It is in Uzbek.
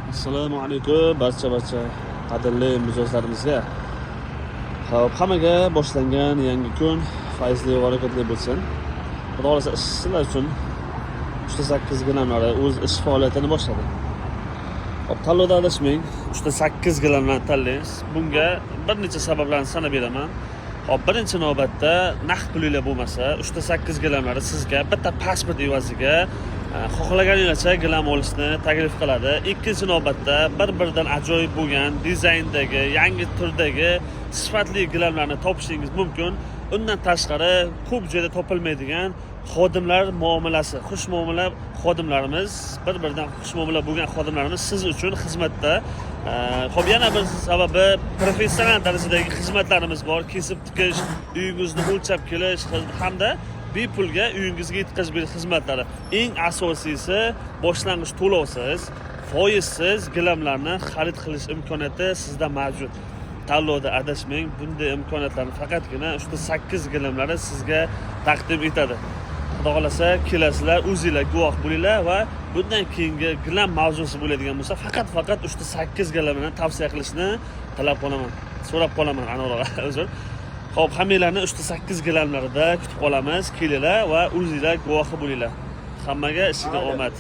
Assalomu alaykum barcha qadrli mijozlarimizga. Xo'p, hammaga boshlangan yangi kun fayzli va barakatli bo'lsin. Xudo xolasa sizlar uchun 3-8 gilamlari o'z ish faoliyatini boshladi. Xo'p, tanlovda adashmang, 3-8 gilamlarni tanlaysiz. Bunga bir necha sabablarni sanab beraman. Xo'p, birinchi navbatda naqd pulinglar bo'lmasa, 3-8 gilamlari sizga bitta pasport evaziga xohlaganingizcha gilam olishni taklif qiladi. Ikkinchi navbatda bir-biridan ajoyib bo'lgan dizayndagi, yangi turdagi sifatli gilamlarni topishingiz mumkin. Undan tashqari ko'p joyda topilmaydigan xodimlar muomalasi, xushmuomala xodimlarimiz, bir-biridan xushmuomala bo'lgan xodimlarimiz siz uchun xizmatda. Xo'p, yana bir sababi professional darajadagi xizmatlarimiz bor. Kesib tikish, uyingizni o'lchab kelish hamda bepulga uyingizga yetkazib berish xizmatlari. Eng asosiysi boshlang'ich to'lovsiz, foizsiz gilamlarni xarid qilish imkoniyati sizda mavjud. Tanlovda adashmang, bunday imkoniyatlarni faqatgina 3-8 gilamlari sizga taqdim etadi. Xudo xolasa kelasizlar, o'zingizlar guvoh bo'linglar va bundan keyingi gilam mavzusi bo'ladigan bo'lsa, faqat 3-8 gilamlarni tavsiya qilishni talab qolaman. So'rab qolaman, aniqroq uzr. Xo'p, hammanglarni 3-8 gilamlarida kutib qolamiz. Kelinglar va o'zingizlar guvohi bo'linglar. Hammaga ishiga omad.